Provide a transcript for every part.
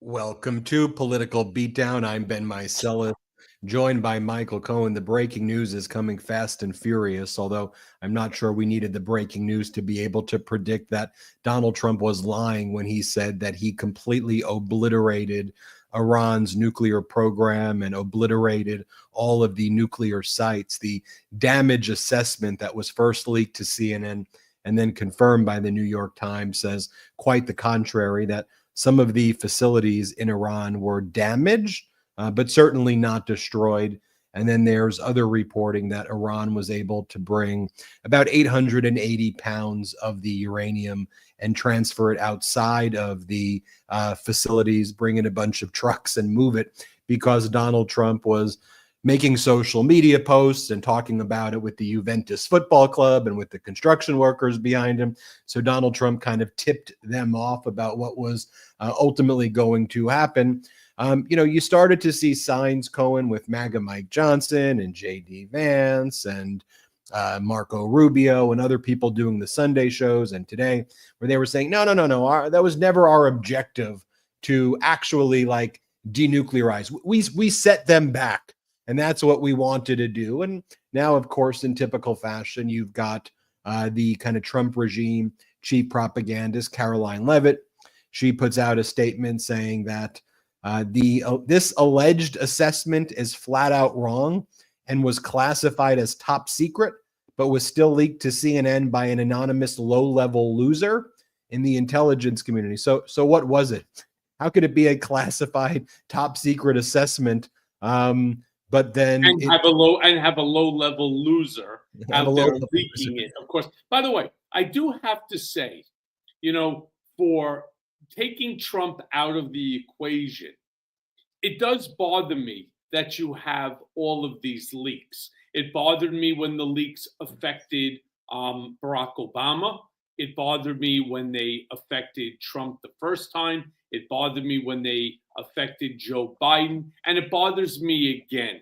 Welcome to Political Beatdown. I'm Ben Meiselas, joined by Michael Cohen. The breaking news is coming fast and furious, although I'm not sure we needed the breaking news to be able to predict that Donald Trump was lying when he said that he completely obliterated Iran's nuclear program and obliterated all of the nuclear sites. The damage assessment that was first leaked to CNN and then confirmed by the New York Times says quite the contrary, that some of the facilities in Iran were damaged, but certainly not destroyed. And then there's other reporting that Iran was able to bring about 880 pounds of the uranium and transfer it outside of the facilities, bring in a bunch of trucks and move it, because Donald Trump was making social media posts and talking about it with the Juventus Football Club and with the construction workers behind him. So Donald Trump kind of tipped them off about what was ultimately going to happen. You started to see signs, Cohen, with MAGA Mike Johnson and J.D. Vance and Marco Rubio and other people doing the Sunday shows and today, where they were saying, no, that was never our objective to actually denuclearize. We set them back. And that's what we wanted to do. And now, of course, in typical fashion, you've got the kind of Trump regime chief propagandist, Caroline Leavitt. She puts out a statement saying that this alleged assessment is flat out wrong and was classified as top secret, but was still leaked to CNN by an anonymous low-level loser in the intelligence community. So what was it? How could it be a classified top secret assessment? But then have a low level loser out there leaking it, of course. By the way, I do have to say, for taking Trump out of the equation, it does bother me that you have all of these leaks. It bothered me when the leaks affected Barack Obama. It bothered me when they affected Trump the first time. It bothered me when they affected Joe Biden. And it bothers me again.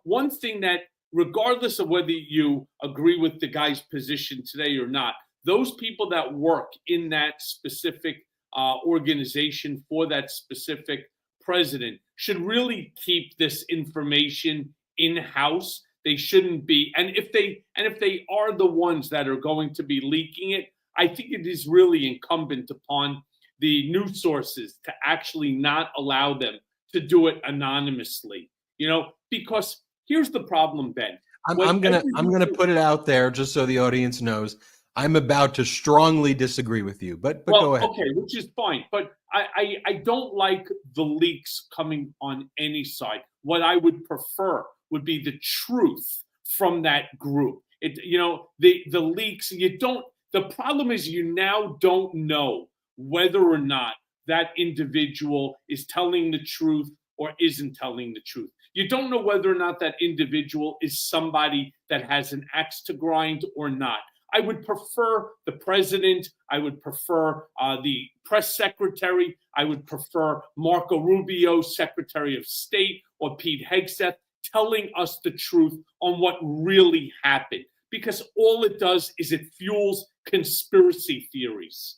One thing that, regardless of whether you agree with the guy's position today or not, those people that work in that specific organization for that specific president should really keep this information in-house. They shouldn't be. And if they are the ones that are going to be leaking it, I think it is really incumbent upon the news sources to actually not allow them to do it anonymously. Because here's the problem, Ben. I'm gonna put it out there just so the audience knows. I'm about to strongly disagree with you, but go ahead. Okay, which is fine. But I don't like the leaks coming on any side. What I would prefer would be the truth from that group. The leaks, the problem is you now don't know whether or not that individual is telling the truth or isn't telling the truth. You don't know whether or not that individual is somebody that has an axe to grind or not. I would prefer the president. I would prefer the press secretary. I would prefer Marco Rubio, Secretary of State, or Pete Hegseth telling us the truth on what really happened. Because all it does is it fuels conspiracy theories.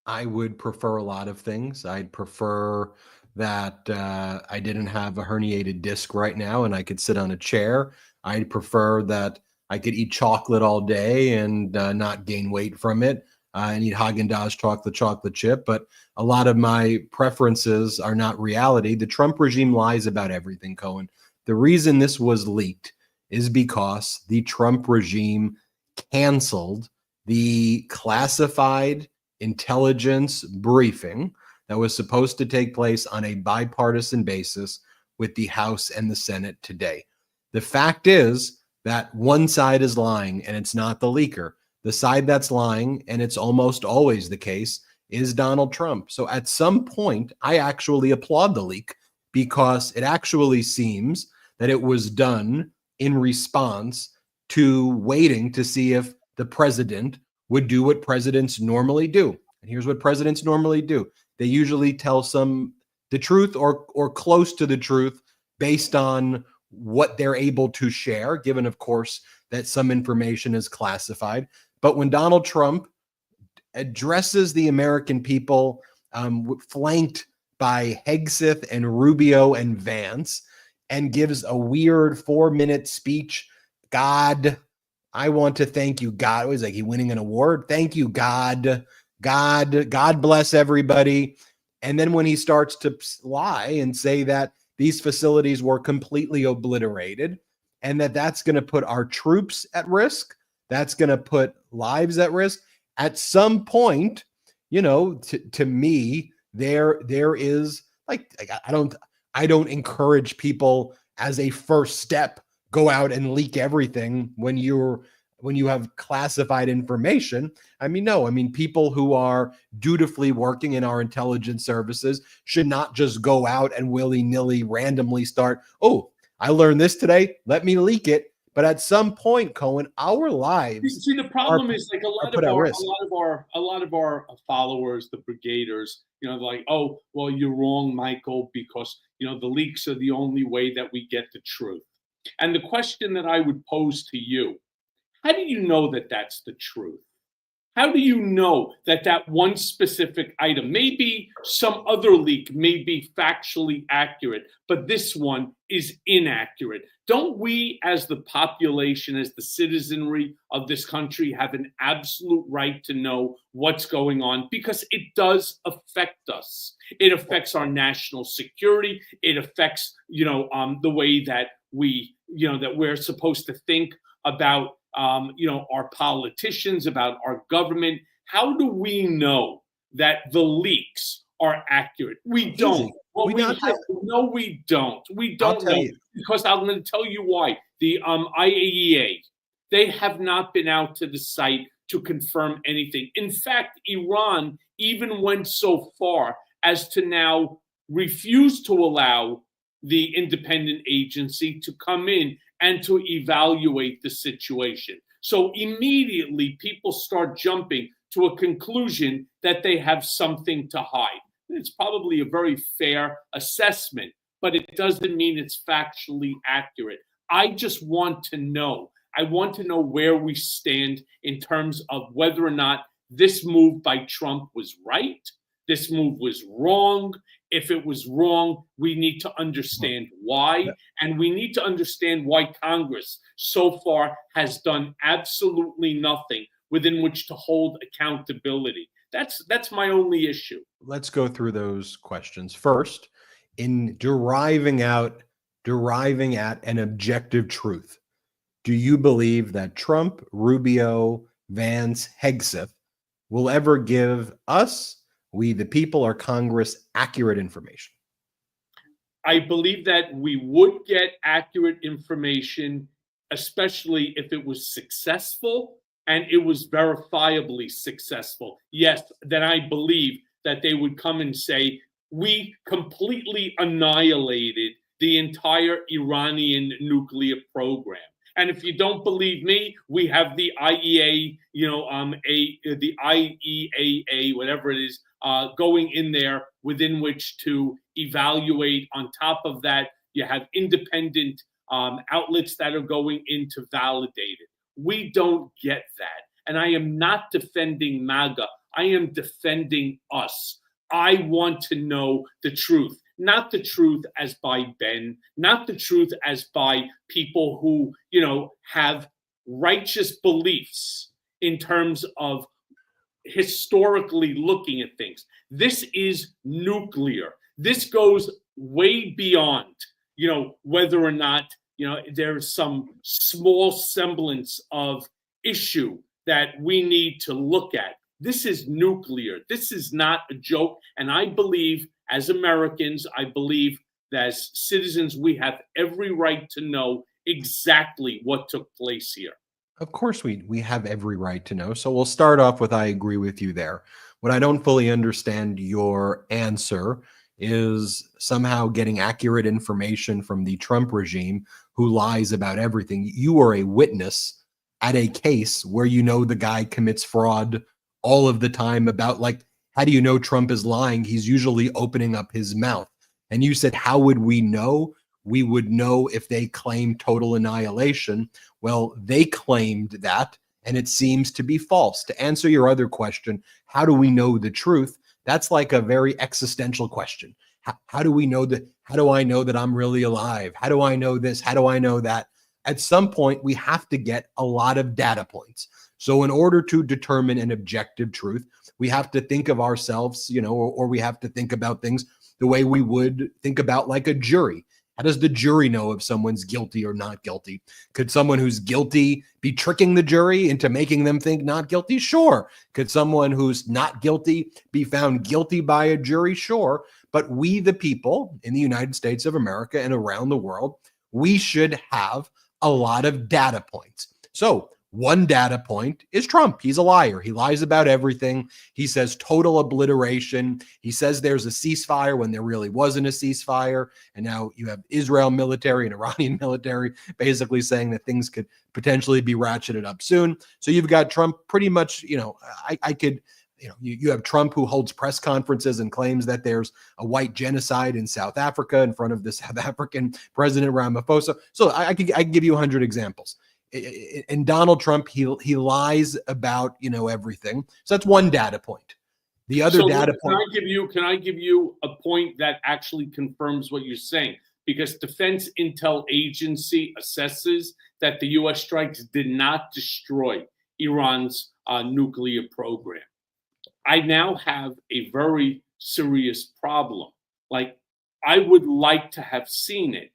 I would prefer a lot of things. I'd prefer that I didn't have a herniated disc right now and I could sit on a chair. I'd prefer that I could eat chocolate all day and not gain weight from it and eat Haagen-Dazs chocolate chip. But a lot of my preferences are not reality. The Trump regime lies about everything, Cohen. The reason this was leaked is because the Trump regime canceled the classified intelligence briefing that was supposed to take place on a bipartisan basis with the House and the Senate today. The fact is that one side is lying and it's not the leaker. The side that's lying, and it's almost always the case, is Donald Trump. So at some point, I actually applaud the leak because it actually seems that it was done in response to waiting to see if the president would do what presidents normally do. And here's what presidents normally do. They usually tell the truth or close to the truth based on what they're able to share, given, of course, that some information is classified. But when Donald Trump addresses the American people, flanked by Hegseth and Rubio and Vance and gives a weird 4-minute speech. God, I want to thank you, God. It was like he winning an award. Thank you, God. God bless everybody. And then when he starts to lie and say that these facilities were completely obliterated and that's going to put our troops at risk, that's going to put lives at risk. At some point, to me, there is like I don't encourage people as a first step go out and leak everything when you have classified information. No, people who are dutifully working in our intelligence services should not just go out and willy-nilly randomly start, oh, I learned this today, let me leak it. But at some point, Cohen, our lives. See, the problem is like a lot of our followers, the brigaders, like, oh, well, you're wrong, Michael, because the leaks are the only way that we get the truth. And the question that I would pose to you: how do you know that that's the truth? How do you know that that one specific item, maybe some other leak may be factually accurate, but this one is inaccurate? Don't we, as the population, as the citizenry of this country, have an absolute right to know what's going on? Because it does affect us. It affects our national security. It affects, the way that that we're supposed to think about our politicians, about our government. How do we know that the leaks are accurate? We don't. No, we don't. We don't know. Because I'm going to tell you why. The IAEA, they have not been out to the site to confirm anything. In fact, Iran even went so far as to now refuse to allow the independent agency to come in and to evaluate the situation. So immediately people start jumping to a conclusion that they have something to hide. It's probably a very fair assessment, but it doesn't mean it's factually accurate. I just want to know. I want to know where we stand in terms of whether or not this move by Trump was right, this move was wrong. If it was wrong, we need to understand why, and we need to understand why Congress so far has done absolutely nothing within which to hold accountability. That's my only issue. Let's go through those questions. First, in deriving at an objective truth, do you believe that Trump, Rubio, Vance, Hegseth will ever give us, we the people or Congress, accurate information? I believe that we would get accurate information, especially if it was successful and it was verifiably successful. Yes, then I believe that they would come and say, we completely annihilated the entire Iranian nuclear program. And if you don't believe me, we have the IEA, the IEAA, whatever it is, going in there within which to evaluate. On top of that, you have independent outlets that are going in to validate it. We don't get that. And I am not defending MAGA. I am defending us. I want to know the truth, not the truth as by Ben, not the truth as by people who, have righteous beliefs in terms of historically looking at things. This is nuclear. This goes way beyond, whether or not, there's some small semblance of issue that we need to look at. This is nuclear. This is not a joke. And I believe, as Americans, I believe that as citizens, we have every right to know exactly what took place here. Of course, we have every right to know. So we'll start off with, I agree with you there. What I don't fully understand your answer is somehow getting accurate information from the Trump regime who lies about everything. You are a witness at a case where the guy commits fraud all of the time about, like, how do you know Trump is lying? He's usually opening up his mouth. And you said, how would we know? We would know if they claim total annihilation. Well, they claimed that, and it seems to be false. To answer your other question, how do we know the truth? That's like a very existential question. How do we know that? How do I know that I'm really alive? How do I know this? How do I know that? At some point, we have to get a lot of data points. So in order to determine an objective truth, we have to think of ourselves, or we have to think about things the way we would think about like a jury. How does the jury know if someone's guilty or not guilty? Could someone who's guilty be tricking the jury into making them think not guilty? Sure. Could someone who's not guilty be found guilty by a jury? Sure. But we, the people in the United States of America and around the world, we should have a lot of data points. So one data point is Trump. He's a liar. He lies about everything. He says total obliteration. He says there's a ceasefire when there really wasn't a ceasefire. And now you have Israel military and Iranian military basically saying that things could potentially be ratcheted up soon. So you've got Trump pretty much, you have Trump who holds press conferences and claims that there's a white genocide in South Africa in front of the South African president Ramaphosa. So I can give you 100 examples. And Donald Trump, he lies about, everything. So that's one data point. The other data point. Can I give you a point that actually confirms what you're saying? Because Defense Intel Agency assesses that the U.S. strikes did not destroy Iran's nuclear program. I now have a very serious problem. Like, I would like to have seen it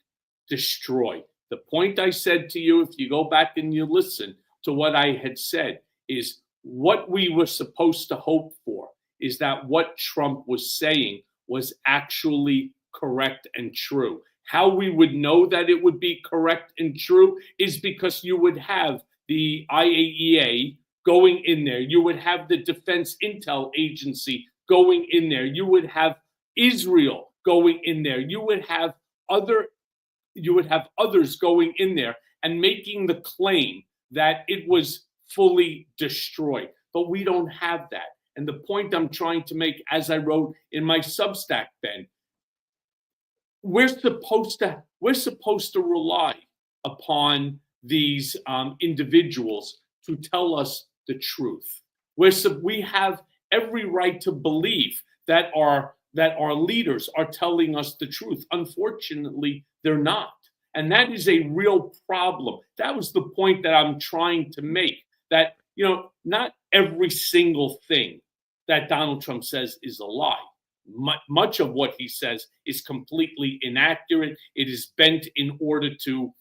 destroyed. The point I said to you, if you go back and you listen to what I had said, is what we were supposed to hope for is that what Trump was saying was actually correct and true. How we would know that it would be correct and true is because you would have the IAEA going in there. You would have the Defense Intel Agency going in there. You would have Israel going in there. You would have others going in there and making the claim that it was fully destroyed. But we don't have that. And the point I'm trying to make, as I wrote in my Substack, Ben, we're supposed to rely upon these individuals to tell us the truth. We have every right to believe that our leaders are telling us the truth. Unfortunately, they're not. And that is a real problem. That was the point that I'm trying to make, that, not every single thing that Donald Trump says is a lie. Much of what he says is completely inaccurate. It is bent in order to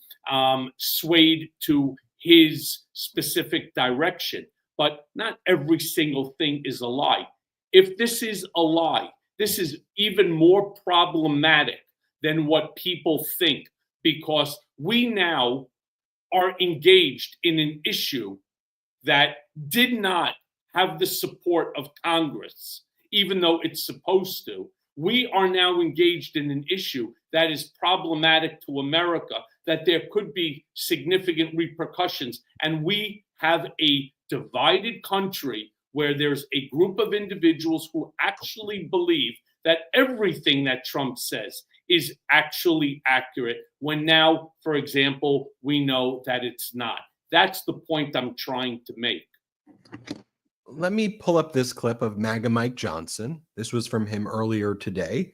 sway to his specific direction. But not every single thing is a lie. If this is a lie, this is even more problematic than what people think, because we now are engaged in an issue that did not have the support of Congress, even though it's supposed to. We are now engaged in an issue that is problematic to America, that there could be significant repercussions. And we have a divided country where there's a group of individuals who actually believe that everything that Trump says is actually accurate, when now, for example, we know that it's not. That's the point I'm trying to make. Let me pull up this clip of MAGA Mike Johnson. This was from him earlier today,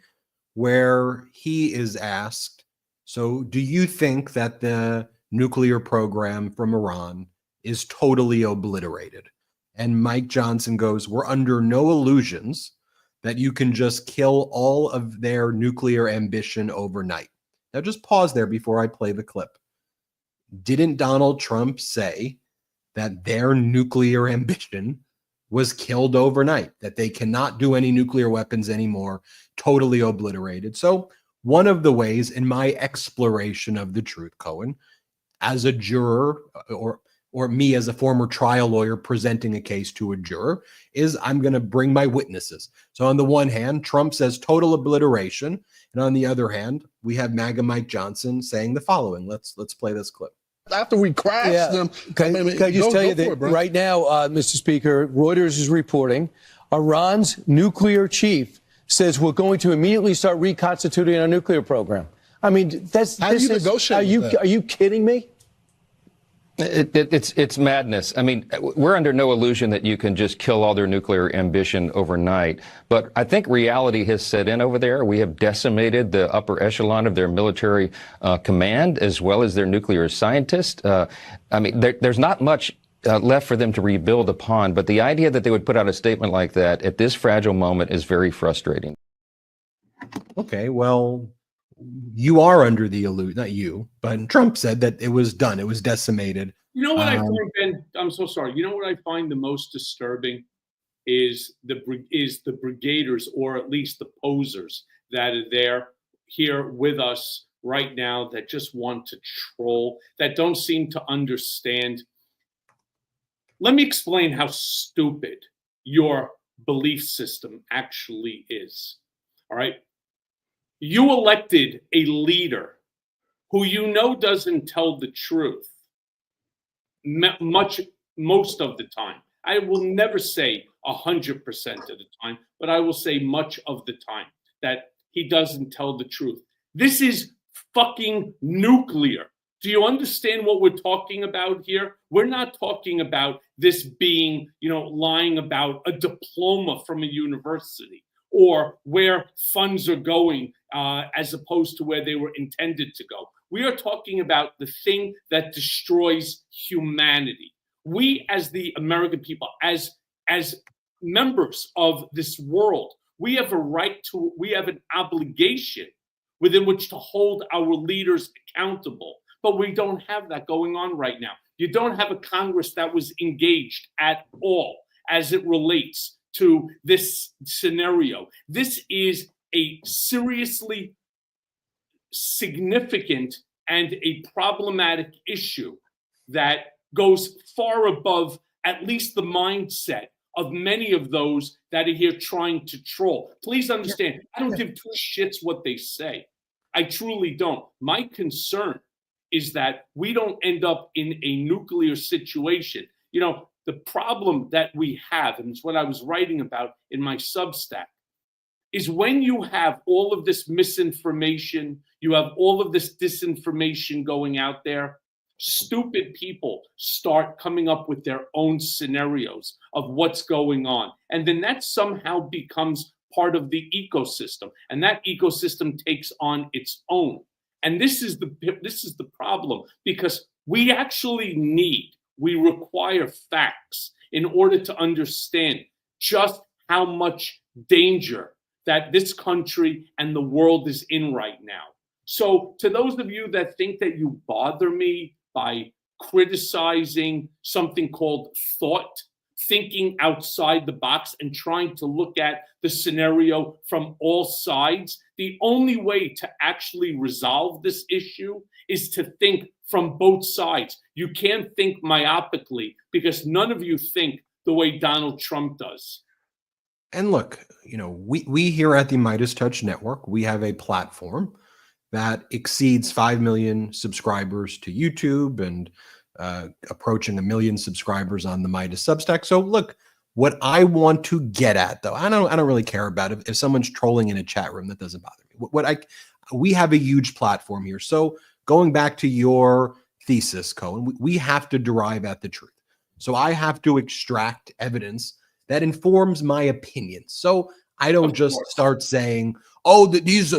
where he is asked, so do you think that the nuclear program from Iran is totally obliterated? And Mike Johnson goes, we're under no illusions that you can just kill all of their nuclear ambition overnight. Now just pause there before I play the clip. Didn't Donald Trump say that their nuclear ambition was killed overnight, that they cannot do any nuclear weapons anymore, totally obliterated? So one of the ways in my exploration of the truth, Cohen, as a juror or me as a former trial lawyer presenting a case to a juror, is I'm going to bring my witnesses. So on the one hand, Trump says total obliteration. And on the other hand, we have MAGA Mike Johnson saying the following. Let's play this clip. After we crashed them. Can I just tell you that right now, Mr. Speaker, Reuters is reporting Iran's nuclear chief says we're going to immediately start reconstituting our nuclear program. I mean, How do you negotiate with that? Are you kidding me? It's madness. I mean, we're under no illusion that you can just kill all their nuclear ambition overnight. But I think reality has set in over there. We have decimated the upper echelon of their military command as well as their nuclear scientists. I mean, there's not much left for them to rebuild upon. But the idea that they would put out a statement like that at this fragile moment is very frustrating. Okay, well, you are under the illusion, not you, but Trump said that it was done. It was decimated. You know what I find, Ben? I'm so sorry. You know what I find the most disturbing is the brigaders, or at least the posers that are there here with us right now, that just want to troll, that don't seem to understand. Let me explain how stupid your belief system actually is. All right. You elected a leader who you know doesn't tell the truth most of the time. I will never say 100% of the time, but I will say much of the time that he doesn't tell the truth. This is fucking nuclear. Do you understand what we're talking about here? We're not talking about this being, lying about a diploma from a university or where funds are going as opposed to where they were intended to go. We are talking about the thing that destroys humanity. We, as the American people, as members of this world, we have an obligation within which to hold our leaders accountable. But we don't have that going on right now. You don't have a Congress that was engaged at all as it relates to this scenario. This is a seriously significant and a problematic issue that goes far above at least the mindset of many of those that are here trying to troll. Please understand, I don't give two shits what they say. I truly don't. My concern is that we don't end up in a nuclear situation. The problem that we have, and it's what I was writing about in my Substack, is when you have all of this misinformation, you have all of this disinformation going out there, stupid people start coming up with their own scenarios of what's going on. And then that somehow becomes part of the ecosystem. And that ecosystem takes on its own. And this is the problem, because we require facts in order to understand just how much danger that this country and the world is in right now. So to those of you that think that you bother me by criticizing something called thought, thinking outside the box and trying to look at the scenario from all sides, the only way to actually resolve this issue is to think from both sides. You can't think myopically, because none of you think the way Donald Trump does. And look, we here at the Midas Touch Network, we have a platform that exceeds 5 million subscribers to YouTube and approaching 1 million subscribers on the Midas Substack. So look, what I want to get at, though, I don't really care about it. If someone's trolling in a chat room, that doesn't bother me. We have a huge platform here. So going back to your thesis, Cohen, we have to derive at the truth. So I have to extract evidence that informs my opinion. So I don't just start saying, oh, these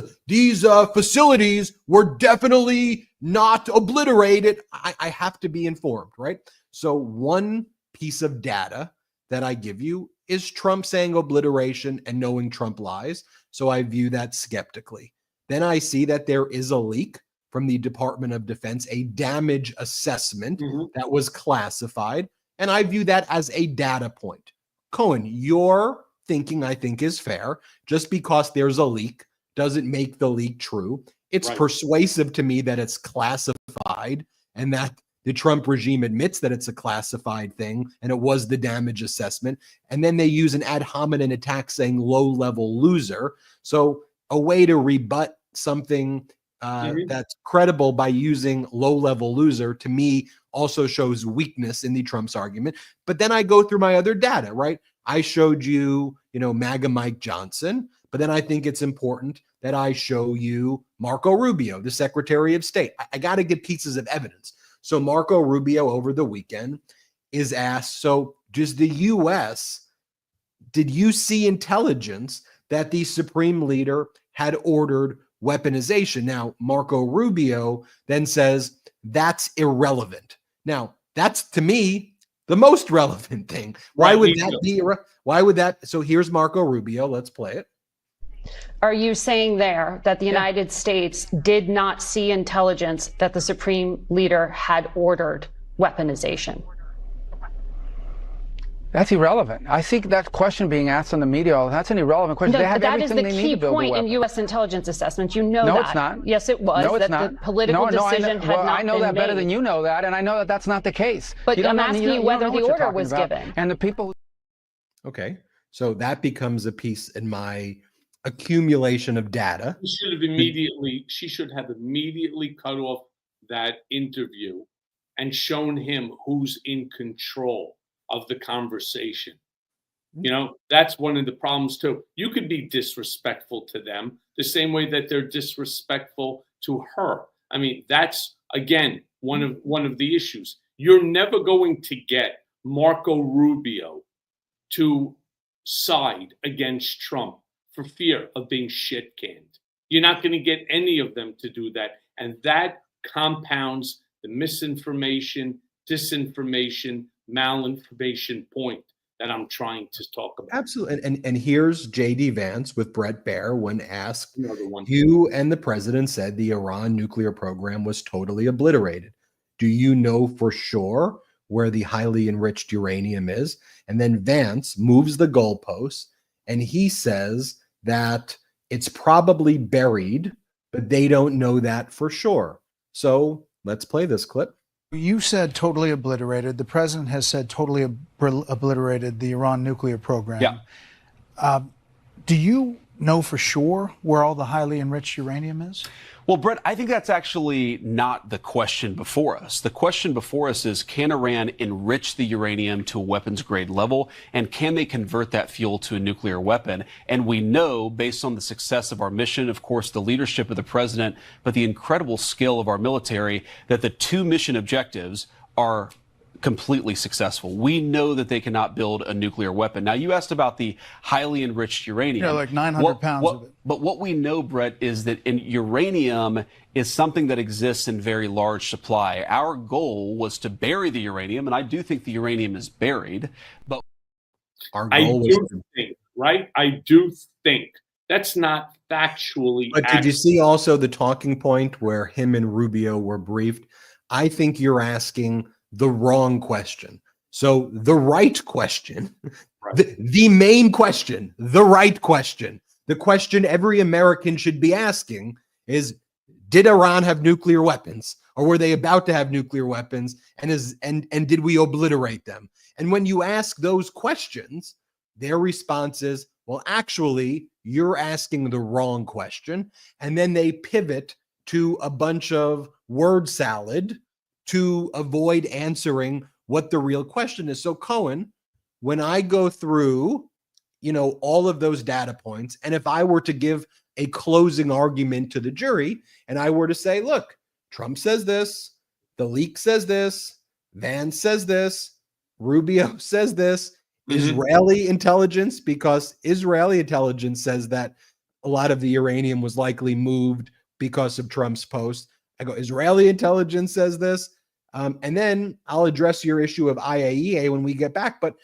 facilities were definitely not obliterated. I have to be informed, right? So one piece of data that I give you is Trump saying obliteration and knowing Trump lies. So I view that skeptically. Then I see that there is a leak from the Department of Defense, a damage assessment that was classified. And I view that as a data point. Cohen, your thinking, I think, is fair. Just because there's a leak doesn't make the leak true. It's persuasive to me that it's classified and that the Trump regime admits that it's a classified thing and it was the damage assessment. And then they use an ad hominem attack saying low-level loser. So a way to rebut something that's credible by using low-level loser, to me, also shows weakness in the Trump's argument. But then I go through my other data, right? I showed you, MAGA Mike Johnson, but then I think it's important that I show you Marco Rubio, the Secretary of State. I got to get pieces of evidence. So Marco Rubio over the weekend is asked, so does the U.S., did you see intelligence that the supreme leader had ordered weaponization? Now, Marco Rubio then says that's irrelevant. Now, that's, to me, the most relevant thing. Why would that be? Why would that? So here's Marco Rubio. Let's play it. Are you saying there that the United States did not see intelligence that the supreme leader had ordered weaponization? That's irrelevant. I think that question being asked on the media, that's an irrelevant question. No, they have that is everything the they key need to build point a weapon. in U.S. intelligence assessments. You know no, that. it's not. Yes, it was. No, it's that not. The political decision had not I know been that better made. than you know that, and I know that that's not the case. But I'm asking you whether the order was given. And the people. Okay, so that becomes a piece in my accumulation of data. She should have immediately cut off that interview and shown him who's in control of the conversation. You know, that's one of the problems too. You could be disrespectful to them the same way that they're disrespectful to her. I mean, that's again one of the issues. You're never going to get Marco Rubio to side against Trump for fear of being shit canned. You're not going to get any of them to do that. And that compounds the misinformation, disinformation, malinformation point that I'm trying to talk about. Absolutely. And here's J.D. Vance with Brett Baer when asked, you and the president said the Iran nuclear program was totally obliterated. Do you know for sure where the highly enriched uranium is? And then Vance moves the goalposts and he says that it's probably buried, but they don't know that for sure. So let's play this clip. You said totally obliterated. The president has said totally obliterated the Iran nuclear program. Yeah. Do you know for sure where all the highly enriched uranium is? Well, Brett, I think that's actually not the question before us. The question before us is, can Iran enrich the uranium to a weapons grade level, and can they convert that fuel to a nuclear weapon? And we know, based on the success of our mission, of course, the leadership of the president, but the incredible skill of our military, that the two mission objectives are completely successful. We know that they cannot build a nuclear weapon. Now, you asked about the highly enriched uranium. Yeah, like 900 pounds of it. But what we know, Brett, is that uranium is something that exists in very large supply. Our goal was to bury the uranium, and I do think the uranium is buried. But our goal I do think that's not factually But accurate. did you see also the talking point where him and Rubio were briefed? I think you're asking the wrong question. So the right question, the main question, the right question, the question every American should be asking is, did Iran have nuclear weapons, or were they about to have nuclear weapons? And did we obliterate them? And when you ask those questions, their response is, well, actually, you're asking the wrong question. And then they pivot to a bunch of word salad to avoid answering what the real question is. So Cohen, when I go through, all of those data points, and if I were to give a closing argument to the jury, and I were to say, look, Trump says this, the leak says this, Vance says this, Rubio says this, Israeli intelligence, because Israeli intelligence says that a lot of the uranium was likely moved because of Trump's post. I go, Israeli intelligence says this. And then I'll address your issue of IAEA when we get back. But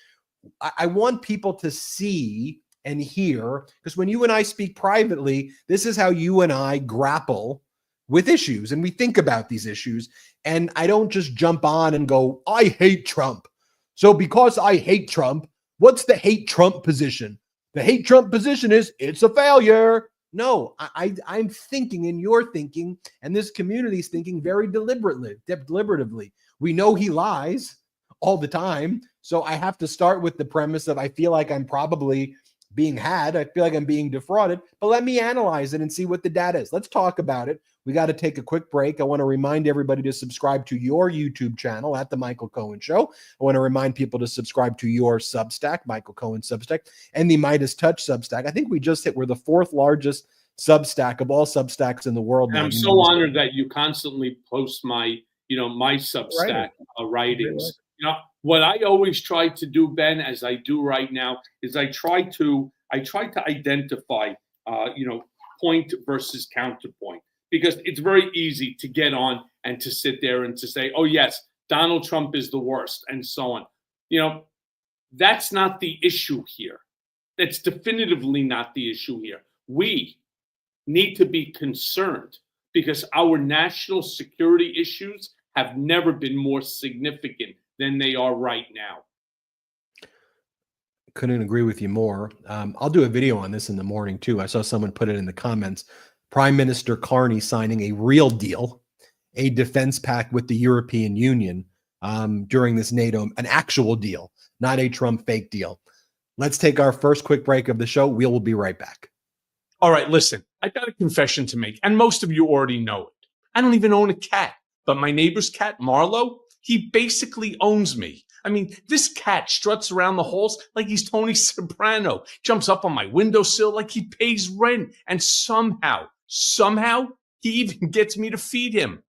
I want people to see and hear, because when you and I speak privately, this is how you and I grapple with issues and we think about these issues. And I don't just jump on and go, I hate Trump. So because I hate Trump, what's the hate Trump position? The hate Trump position is it's a failure. No, I'm thinking, and you're thinking, and this community is thinking very deliberatively. We know he lies all the time. So I have to start with the premise of I feel like I'm probably being had. I feel like I'm being defrauded. But let me analyze it and see what the data is. Let's talk about it. We got to take a quick break. I want to remind everybody to subscribe to your YouTube channel at The Michael Cohen Show. I want to remind people to subscribe to your Substack, Michael Cohen Substack, and the Midas Touch Substack. I think we're the fourth largest Substack of all Substacks in the world. And I'm so honored that you constantly post my my Substack writings. What I always try to do, Ben, as I do right now, is I try to identify, point versus counterpoint, because it's very easy to get on and to sit there and to say, oh yes, Donald Trump is the worst, and so on. That's not the issue here. That's definitively not the issue here. We need to be concerned because our national security issues have never been more significant than they are right now. Couldn't agree with you more. I'll do a video on this in the morning too. I saw someone put it in the comments. Prime Minister Carney signing a real deal, a defense pact with the European Union during this NATO, an actual deal, not a Trump fake deal. Let's take our first quick break of the show. We will be right back. All right, listen, I got a confession to make, and most of you already know it. I don't even own a cat, but my neighbor's cat, Marlo, he basically owns me. I mean, this cat struts around the halls like he's Tony Soprano, jumps up on my windowsill like he pays rent, and somehow, he even gets me to feed him.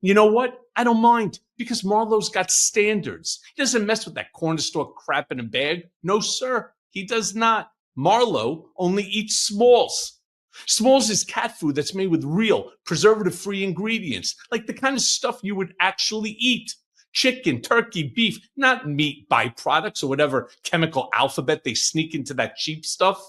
You know what? I don't mind, because Marlo's got standards. He doesn't mess with that corner store crap in a bag. No, sir, he does not. Marlo only eats Smalls. Smalls is cat food that's made with real, preservative-free ingredients, like the kind of stuff you would actually eat. Chicken, turkey, beef, not meat byproducts or whatever chemical alphabet they sneak into that cheap stuff.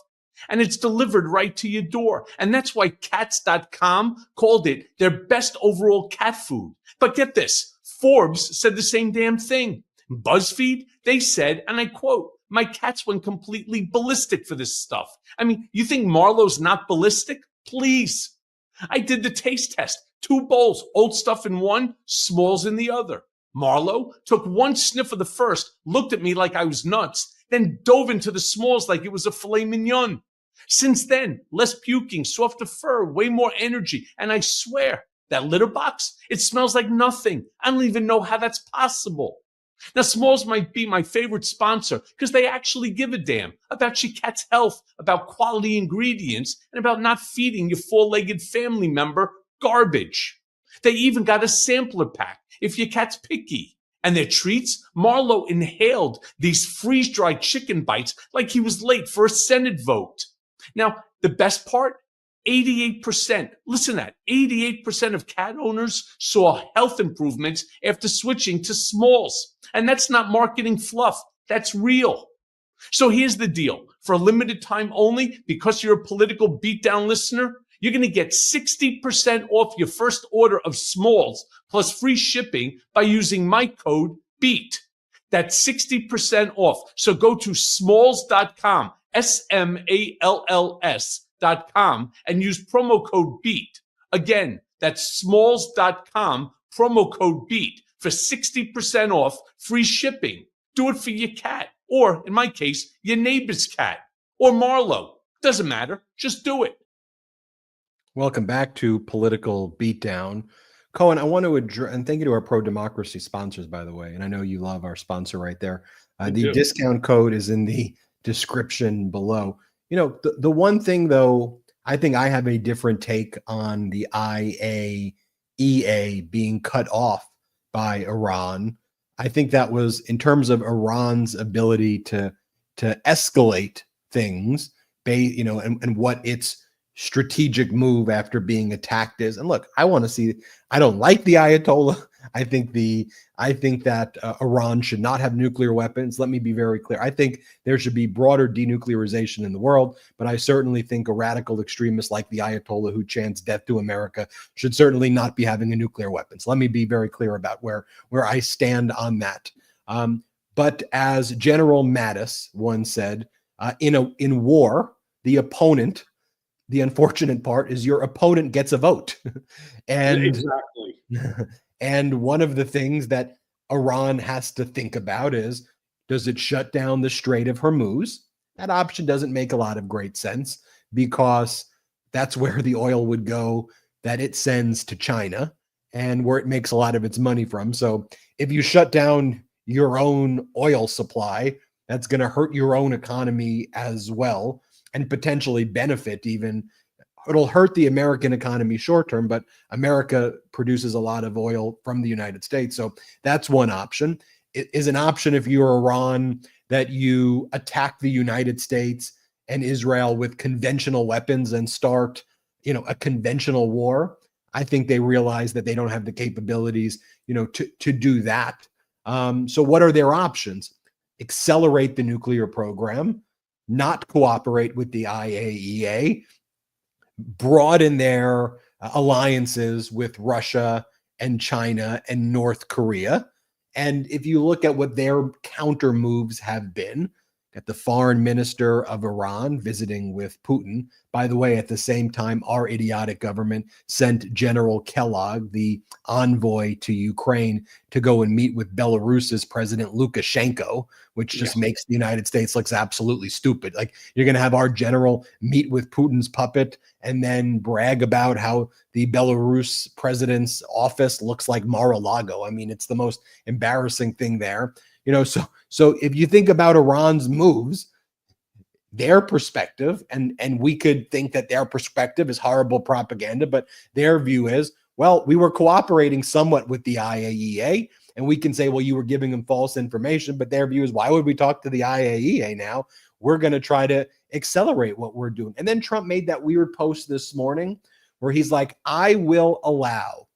And it's delivered right to your door. And that's why Cats.com called it their best overall cat food. But get this, Forbes said the same damn thing. BuzzFeed, they said, and I quote, "My cats went completely ballistic for this stuff." I mean, you think Marlo's not ballistic? Please. I did the taste test. 2 bowls, old stuff in one, Smalls in the other. Marlo took 1 sniff of the first, looked at me like I was nuts, then dove into the Smalls like it was a filet mignon. Since then, less puking, softer fur, way more energy, and I swear, that litter box, it smells like nothing. I don't even know how that's possible. Now, Smalls might be my favorite sponsor because they actually give a damn about your cat's health, about quality ingredients, and about not feeding your 4-legged family member garbage. They even got a sampler pack if your cat's picky. And their treats, Marlo inhaled these freeze-dried chicken bites like he was late for a Senate vote. Now, the best part, 88%, listen to that, 88% of cat owners saw health improvements after switching to Smalls. And that's not marketing fluff, that's real. So here's the deal. For a limited time only, because you're a Political Beatdown listener, you're going to get 60% off your first order of Smalls plus free shipping by using my code BEAT. That's 60% off. So go to smalls.com, SMALLS.com, and use promo code BEAT. Again, that's smalls.com, promo code BEAT for 60% off free shipping. Do it for your cat, or in my case, your neighbor's cat, or Marlo. Doesn't matter. Just do it. Welcome back to Political Beatdown. Cohen, I want to address, and thank you to our pro-democracy sponsors, by the way, and I know you love our sponsor right there. The discount code is in the description below. You know, the one thing, though, I think I have a different take on the IAEA being cut off by Iran. I think that was in terms of Iran's ability to escalate things, and what its strategic move after being attacked is. And look, I want to see, I don't like the Ayatollah. I think that Iran should not have nuclear weapons. Let me be very clear. I think there should be broader denuclearization in the world, but I certainly think a radical extremist like the Ayatollah who chants death to America should certainly not be having a nuclear weapon. So let me be very clear about where I stand on that. But as General Mattis once said, in war, the unfortunate part is your opponent gets a vote. And exactly. And one of the things that Iran has to think about is, does it shut down the Strait of Hormuz? That option doesn't make a lot of great sense because that's where the oil would go that it sends to China and where it makes a lot of its money from. So if you shut down your own oil supply, that's going to hurt your own economy as well, and potentially benefit even it'll hurt the American economy short term, but America produces a lot of oil from the United States. So that's one option. It is an option if you're Iran that you attack the United States and Israel with conventional weapons and start, a conventional war. I think they realize that they don't have the capabilities, to do that. So what are their options? Accelerate the nuclear program, not cooperate with the IAEA, broaden their alliances with Russia and China and North Korea. And if you look at what their counter moves have been, got the foreign minister of Iran visiting with Putin. By the way, at the same time, our idiotic government sent General Kellogg, the envoy to Ukraine, to go and meet with Belarus's President Lukashenko, which just makes the United States look absolutely stupid. Like, you're going to have our general meet with Putin's puppet and then brag about how the Belarus president's office looks like Mar-a-Lago. I mean, it's the most embarrassing thing there. So if you think about Iran's moves, their perspective, and we could think that their perspective is horrible propaganda, but their view is, well, we were cooperating somewhat with the IAEA, and we can say, well, you were giving them false information, but their view is, why would we talk to the IAEA now? We're going to try to accelerate what we're doing. And then Trump made that weird post this morning where he's like, I will allow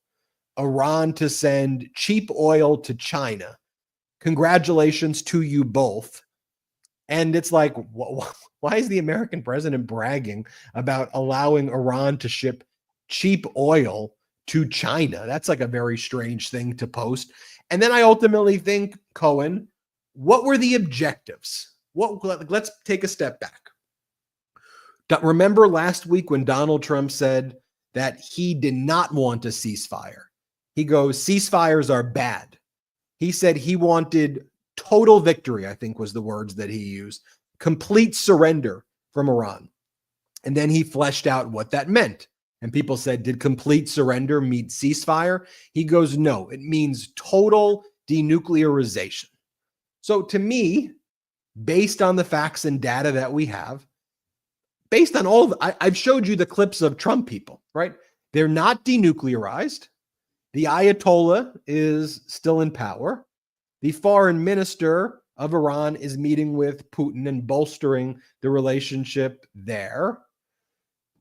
Iran to send cheap oil to China. Congratulations to you both. And it's like, why is the American president bragging about allowing Iran to ship cheap oil to China? That's like a very strange thing to post. And then I ultimately think, Cohen, what were the objectives? Let's take a step back. Remember last week when Donald Trump said that he did not want a ceasefire? He goes, ceasefires are bad. He said he wanted total victory, I think was the words that he used, complete surrender from Iran. And then he fleshed out what that meant. And people said, did complete surrender mean ceasefire? He goes, no, it means total denuclearization. So to me, based on the facts and data that we have, based on all, I've showed you the clips of Trump people, right? They're not denuclearized. The Ayatollah is still in power. The foreign minister of Iran is meeting with Putin and bolstering the relationship there.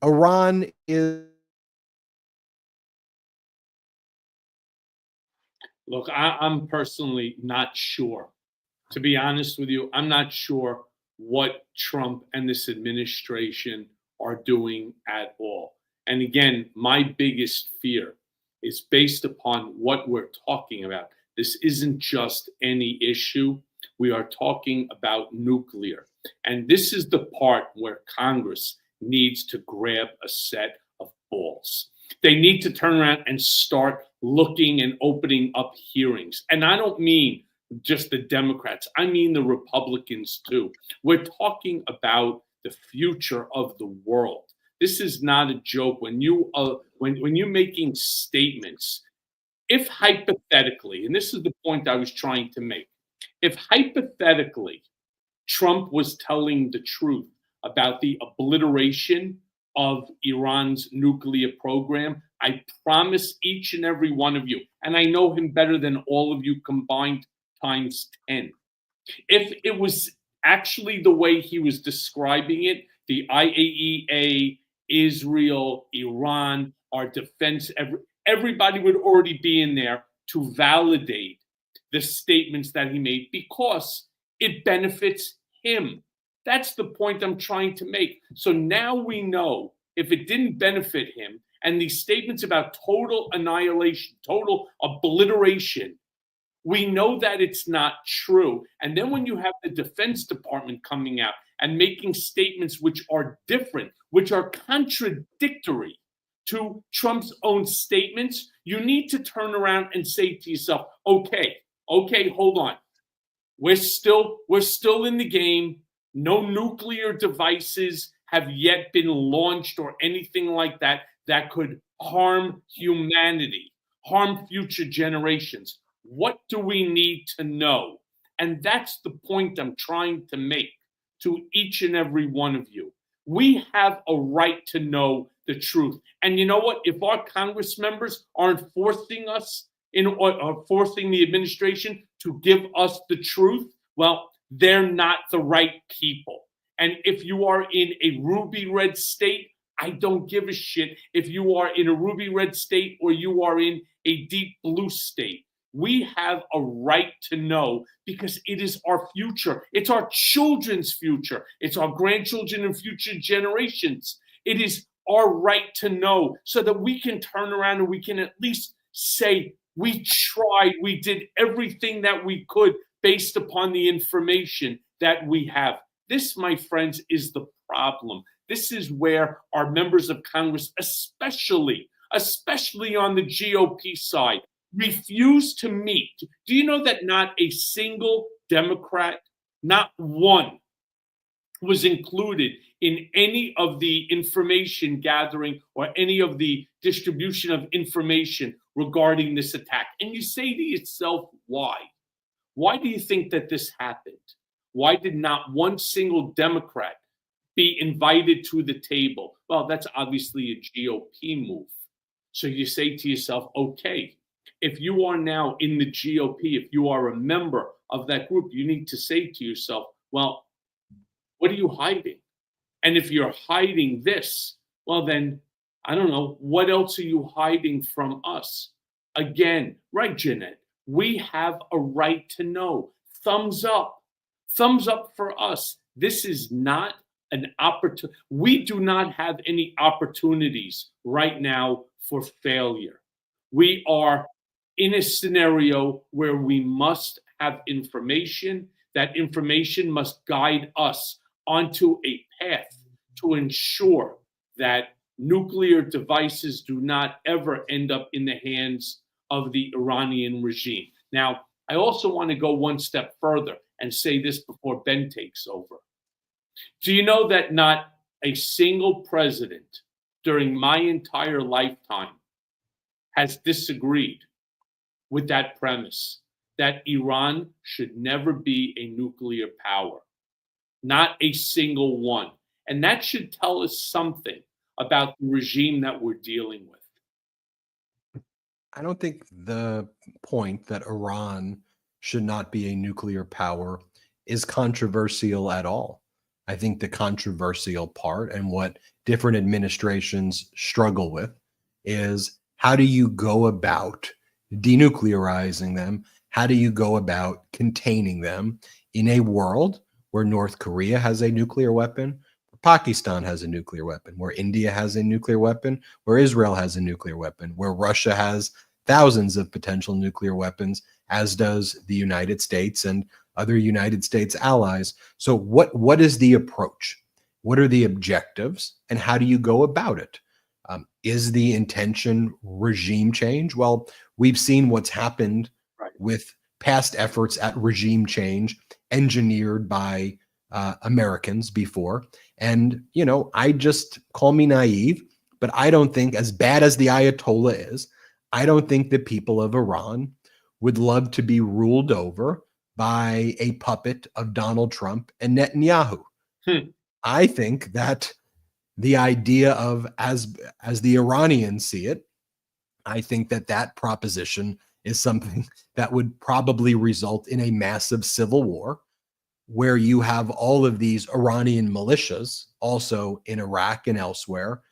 Iran is... Look, I'm personally not sure. To be honest with you, I'm not sure what Trump and this administration are doing at all. And again, my biggest fear is based upon what we're talking about. This isn't just any issue. We are talking about nuclear. And this is the part where Congress needs to grab a set of balls. They need to turn around and start looking and opening up hearings. And I don't mean just the Democrats. I mean the Republicans too. We're talking about the future of the world. This is not a joke. When you're making statements, if hypothetically, and this is the point I was trying to make, if hypothetically Trump was telling the truth about the obliteration of Iran's nuclear program, I promise each and every one of you, and I know him better than all of you combined times 10. If it was actually the way he was describing it, the IAEA, Israel, Iran, our defense, everybody would already be in there to validate the statements that he made because it benefits him. That's the point I'm trying to make. So now we know if it didn't benefit him and these statements about total annihilation, total obliteration, we know that it's not true. And then when you have the Defense Department coming out and making statements which are different, which are contradictory to Trump's own statements, you need to turn around and say to yourself, okay, hold on. We're still in the game. No nuclear devices have yet been launched or anything like that that could harm humanity, harm future generations. What do we need to know? And that's the point I'm trying to make to each and every one of you. We have a right to know the truth. And you know what? If our Congress members aren't forcing us or forcing the administration to give us the truth, well, they're not the right people. And if you are in a ruby red state, I don't give a shit if you are in a ruby red state or you are in a deep blue state. We have a right to know because it is our future. It's our children's future. It's our grandchildren and future generations. It is our right to know so that we can turn around and we can at least say, we tried, we did everything that we could based upon the information that we have. This, my friends, is the problem. This is where our members of Congress, especially on the GOP side, refuse to meet. Do you know that not a single Democrat, not one, was included in any of the information gathering or any of the distribution of information regarding this attack? And you say to yourself, why? Why do you think that this happened? Why did not one single Democrat be invited to the table? Well, that's obviously a GOP move. So you say to yourself, okay, if you are now in the GOP, if you are a member of that group, you need to say to yourself, well, what are you hiding? And if you're hiding this, well, then, I don't know, what else are you hiding from us? Again, right, Jeanette, we have a right to know. Thumbs up for us. This is not an opportunity. We do not have any opportunities right now for failure. We are in a scenario where we must have information. That information must guide us onto a path to ensure that nuclear devices do not ever end up in the hands of the Iranian regime. Now, I also want to go one step further and say this before Ben takes over. Do you know that not a single president during my entire lifetime has disagreed with that premise that Iran should never be a nuclear power? Not a single one. And that should tell us something about the regime that we're dealing with. I don't think the point that Iran should not be a nuclear power is controversial at all. I think the controversial part and what different administrations struggle with is how do you go about denuclearizing them? How do you go about containing them in a world where North Korea has a nuclear weapon, where Pakistan has a nuclear weapon, where India has a nuclear weapon, where Israel has a nuclear weapon, where Russia has thousands of potential nuclear weapons, as does the United States and other United States allies. So what is the approach? What are the objectives? And how do you go about it? Is the intention regime change? Well, we've seen what's happened with past efforts at regime change engineered by Americans before. And, you know, I just call me naive, but I don't think, as bad as the Ayatollah is, I don't think the people of Iran would love to be ruled over by a puppet of Donald Trump and Netanyahu. I think that the idea of, as the Iranians see it, I think that that proposition is something that would probably result in a massive civil war where you have all of these Iranian militias also in Iraq and elsewhere,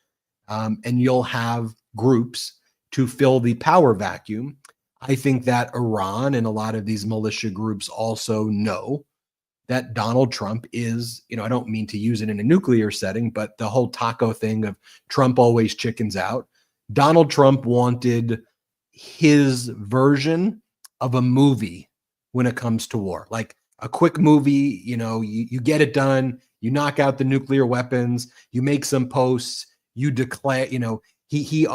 and you'll have groups to fill the power vacuum. I think that Iran and a lot of these militia groups also know that Donald Trump is, you know, I don't mean to use it in a nuclear setting, but the whole taco thing of Trump always chickens out. Donald Trump wanted his version of a movie when it comes to war, like a quick movie. You know, you get it done, you knock out the nuclear weapons, you make some posts, you declare, you know, he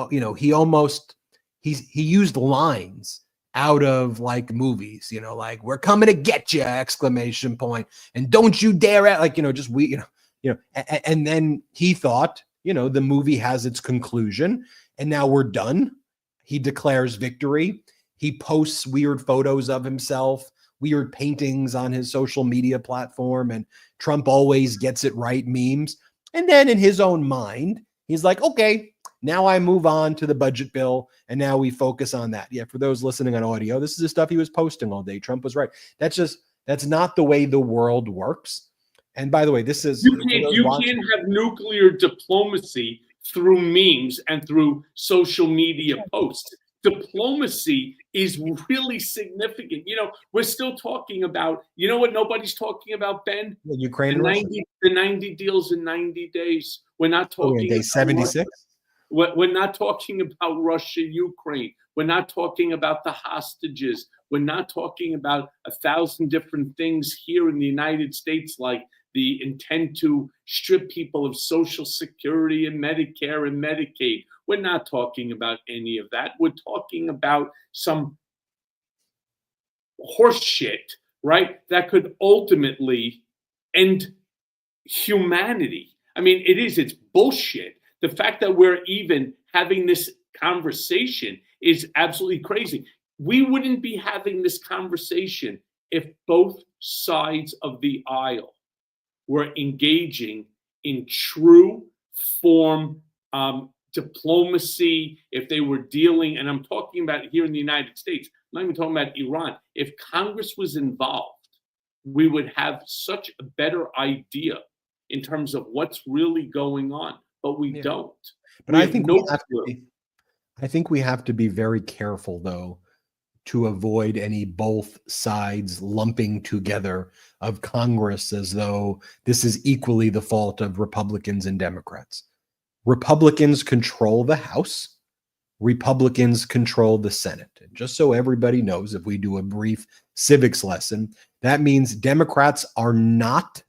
used lines out of like movies, you know, like "we're coming to get you!" ! And "don't you dare!" Like, you know, just and then he thought, you know, the movie has its conclusion and now we're done. He declares victory. He posts weird photos of himself, weird paintings on his social media platform, and Trump always gets it right memes. And then in his own mind, He's like, okay, now I move on to the budget bill, and now we focus on that. Yeah, for those listening on audio, this is the stuff he was posting all day. Trump was right. That's not the way the world works. And by the way, this is you can't have nuclear diplomacy through memes and through social media posts. Diplomacy is really significant. We're still talking about, what nobody's talking about, Ben? Ukraine, the 90 deals in 90 days. We're not talking day 76. We're not talking about Russia, Ukraine. We're not talking about the hostages. We're not talking about 1,000 different things here in the United States, like the intent to strip people of Social Security and Medicare and Medicaid. We're not talking about any of that. We're talking about some horse shit, right? That could ultimately end humanity. I mean, it's bullshit. The fact that we're even having this conversation is absolutely crazy. We wouldn't be having this conversation if both sides of the aisle were engaging in true form diplomacy, if they were dealing, and I'm talking about here in the United States, I'm not even talking about Iran. If Congress was involved, we would have such a better idea in terms of what's really going on, but we don't. But I think we have to be very careful, though, to avoid any both sides lumping together of Congress as though this is equally the fault of Republicans and Democrats. Republicans control the House. Republicans control the Senate. And just so everybody knows, if we do a brief civics lesson, that means Democrats are not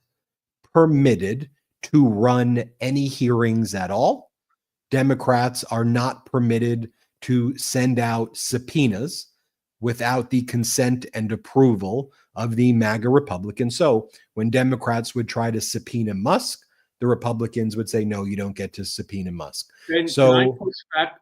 permitted to run any hearings at all. Democrats are not permitted to send out subpoenas without the consent and approval of the MAGA Republicans. So when Democrats would try to subpoena Musk, the Republicans would say, no, you don't get to subpoena Musk. And so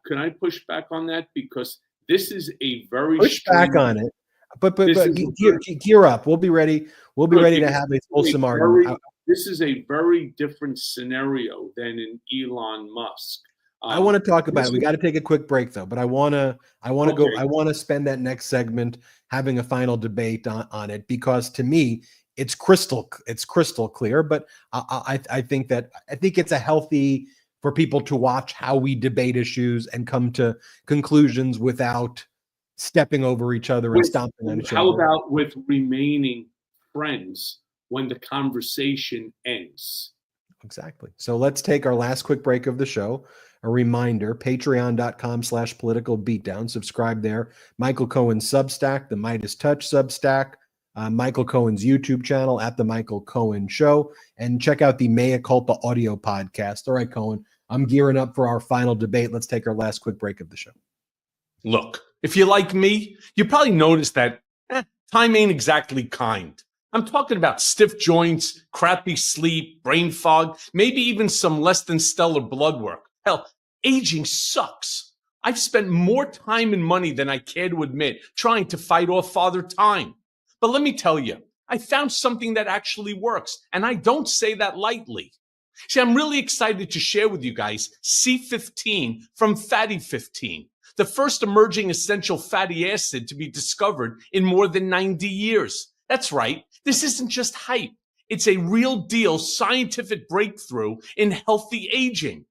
can I push back on that? Because this is a very push back on it. But gear up. We'll be ready. We'll be ready to have a fulsome argument. This is a very different scenario than in Elon Musk. I want to talk about it. We got to take a quick break though, but I want to spend that next segment having a final debate on it, because to me it's crystal clear. But I think it's a healthy for people to watch how we debate issues and come to conclusions without stepping over each other and stomping on each other. How about with remaining friends when the conversation ends? Exactly. So let's take our last quick break of the show. A reminder, patreon.com/political beatdown. Subscribe there. Michael Cohen's Substack, the Midas Touch Substack, Michael Cohen's YouTube channel at The Michael Cohen Show, and check out the Mea Culpa audio podcast. All right, Cohen, I'm gearing up for our final debate. Let's take our last quick break of the show. Look, if you're like me, you probably noticed that time ain't exactly kind. I'm talking about stiff joints, crappy sleep, brain fog, maybe even some less than stellar blood work. Hell, aging sucks. I've spent more time and money than I care to admit trying to fight off Father Time. But let me tell you, I found something that actually works, and I don't say that lightly. See, I'm really excited to share with you guys C15 from Fatty 15, the first emerging essential fatty acid to be discovered in more than 90 years. That's right. This isn't just hype. It's a real deal scientific breakthrough in healthy aging.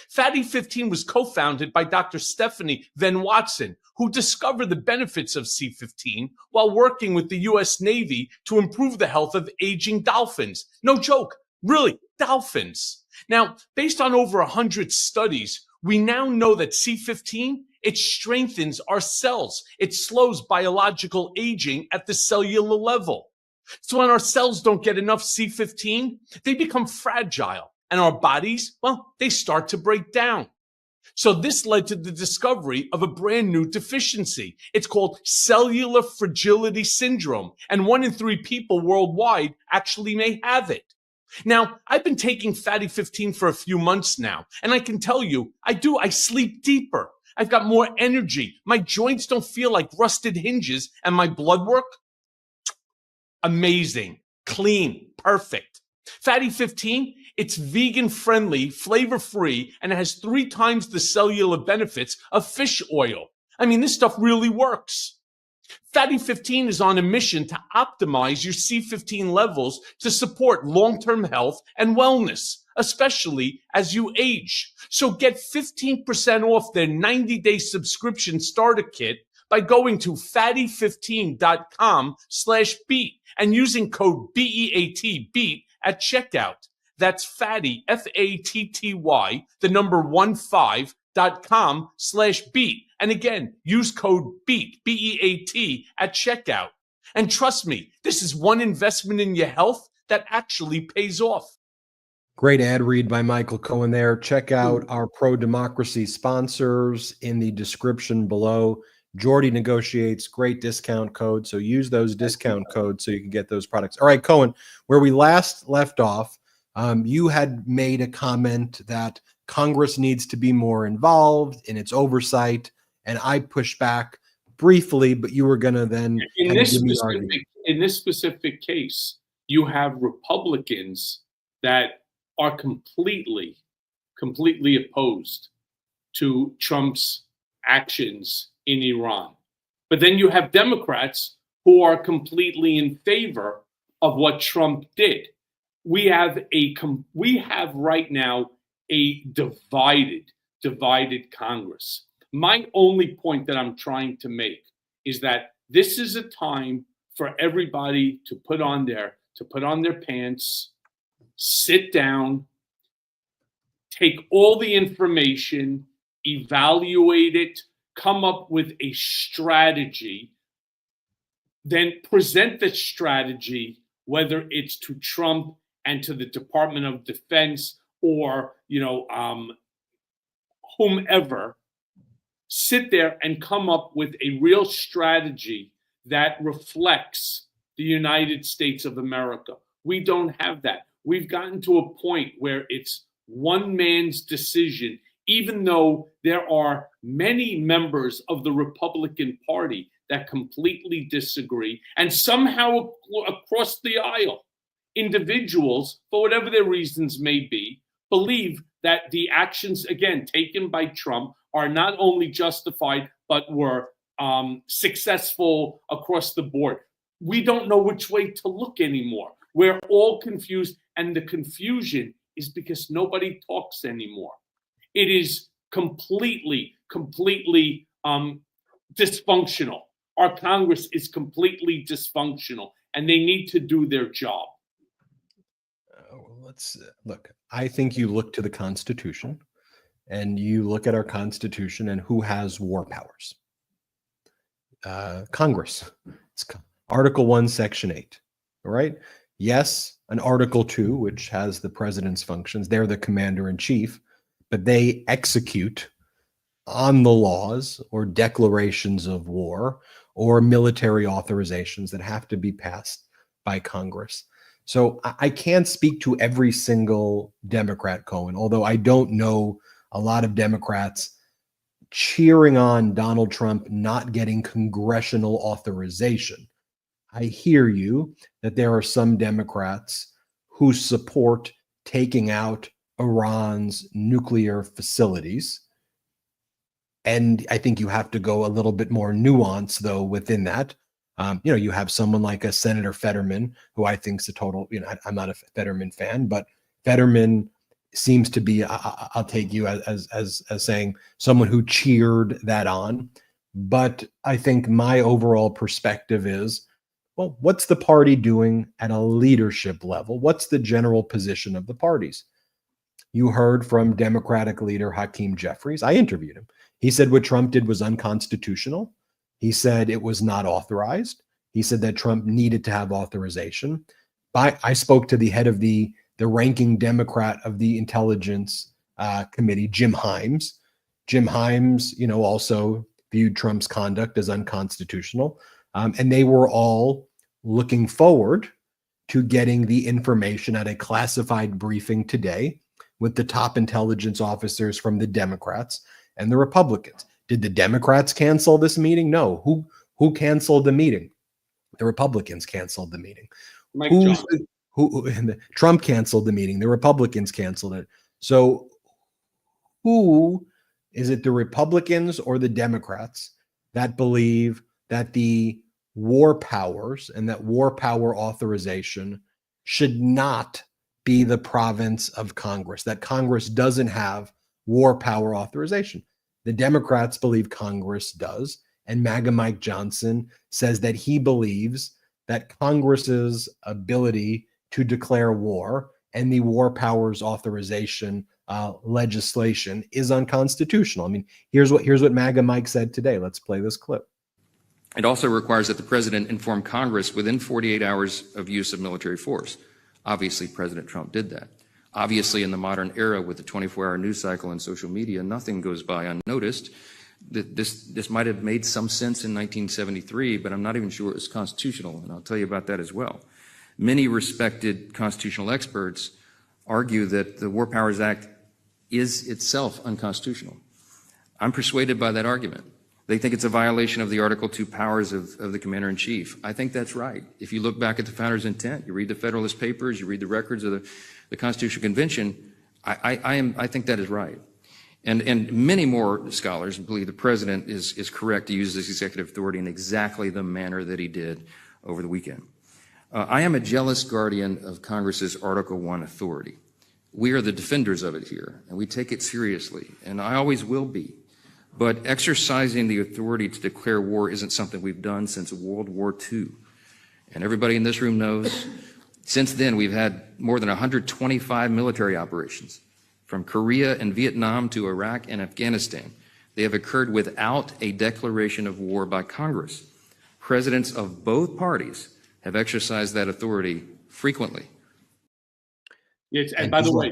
Fatty 15 was co-founded by Dr. Stephanie Van Watson, who discovered the benefits of C15 while working with the U.S. Navy to improve the health of aging dolphins. No joke, really, dolphins. Now, based on over 100 studies, we now know that C15, it strengthens our cells. It slows biological aging at the cellular level. So when our cells don't get enough C15, they become fragile. And our bodies, well, they start to break down. So this led to the discovery of a brand new deficiency. It's called cellular fragility syndrome, and 1 in 3 people worldwide actually may have it. Now, I've been taking Fatty 15 for a few months now, and I can tell you, I sleep deeper. I've got more energy. My joints don't feel like rusted hinges, and my blood work, amazing, clean, perfect. Fatty 15, It's vegan friendly, flavor free, and it has 3 times the cellular benefits of fish oil. I mean, this stuff really works. Fatty 15 is on a mission to optimize your C15 levels to support long-term health and wellness, especially as you age. So get 15% off their 90-day subscription starter kit by going to fatty15.com/beat and using code BEAT BEAT at checkout. That's fatty, FATTY, the number 15.com/beat. And again, use code BEAT, BEAT at checkout. And trust me, this is one investment in your health that actually pays off. Great ad read by Michael Cohen there. Check out our pro-democracy sponsors in the description below. Jordy negotiates great discount code, so use those discount codes so you can get those products. All right, Cohen, where we last left off, you had made a comment that Congress needs to be more involved in its oversight, and I pushed back briefly, but you were going to then in this specific case, you have Republicans that are completely opposed to Trump's actions in Iran. But then you have Democrats who are completely in favor of what Trump did. We have right now a divided Congress. My only point that I'm trying to make is that this is a time for everybody to put on their pants, sit down, take all the information, evaluate it, come up with a strategy, then present the strategy, whether it's to Trump and to the Department of Defense or, whomever, sit there and come up with a real strategy that reflects the United States of America. We don't have that. We've gotten to a point where it's one man's decision, even though there are many members of the Republican Party that completely disagree. And somehow across the aisle, individuals, for whatever their reasons may be, believe that the actions, again, taken by Trump are not only justified, but were successful across the board. We don't know which way to look anymore. We're all confused, and the confusion is because nobody talks anymore. It is completely dysfunctional. Our Congress is completely dysfunctional, and they need to do their job. Let's look. I think you look to the Constitution, and you look at our Constitution and who has war powers. Congress. It's Article 1, Section 8. All right. Yes, an Article 2, which has the president's functions. They're the commander in chief, but they execute on the laws or declarations of war or military authorizations that have to be passed by Congress. So I can't speak to every single Democrat, Cohen, although I don't know a lot of Democrats cheering on Donald Trump not getting congressional authorization. I hear you that there are some Democrats who support taking out Iran's nuclear facilities. And I think you have to go a little bit more nuanced, though, within that. You have someone like a Senator Fetterman, who I think is a total, I'm not a Fetterman fan, but Fetterman seems to be, I'll take you as saying someone who cheered that on. But I think my overall perspective is, well, what's the party doing at a leadership level? What's the general position of the parties? You heard from Democratic leader Hakeem Jeffries. I interviewed him. He said what Trump did was unconstitutional. He said it was not authorized. He said that Trump needed to have authorization. I spoke to the head of the ranking Democrat of the Intelligence Committee, Jim Himes. Jim Himes, also viewed Trump's conduct as unconstitutional. And they were all looking forward to getting the information at a classified briefing today with the top intelligence officers from the Democrats and the Republicans. Did the Democrats cancel this meeting? No. Who canceled the meeting? The Republicans canceled the meeting. Trump canceled the meeting. The Republicans canceled it. So who is it, the Republicans or the Democrats, that believe that the war powers and that war power authorization should not be the province of Congress, that Congress doesn't have war power authorization? The Democrats believe Congress does, and MAGA Mike Johnson says that he believes that Congress's ability to declare war and the war powers authorization legislation is unconstitutional. I mean, here's what MAGA Mike said today. Let's play this clip. It also requires that the president inform Congress within 48 hours of use of military force. Obviously, President Trump did that. Obviously, in the modern era with the 24-hour news cycle and social media, nothing goes by unnoticed. This might have made some sense in 1973, but I'm not even sure it was constitutional, and I'll tell you about that as well. Many respected constitutional experts argue that the War Powers Act is itself unconstitutional. I'm persuaded by that argument. They think it's a violation of the Article II powers of the Commander-in-Chief. I think that's right. If you look back at the founders' intent, you read the Federalist Papers, you read the records of the Constitutional Convention, I think that is right. And many more scholars believe the president is correct to use this executive authority in exactly the manner that he did over the weekend. I am a jealous guardian of Congress's Article I authority. We are the defenders of it here, and we take it seriously, and I always will be. But exercising the authority to declare war isn't something we've done since World War II. And everybody in this room knows, since then we've had more than 125 military operations, from Korea and Vietnam to Iraq and Afghanistan. They have occurred without a declaration of war by Congress. Presidents of both parties have exercised that authority frequently. Yes, and by the way,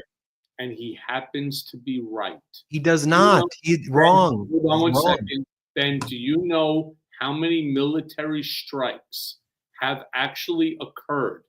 and he happens to be right. He does not. He's wrong. Hold on one second. Ben, do you know how many military strikes have actually occurred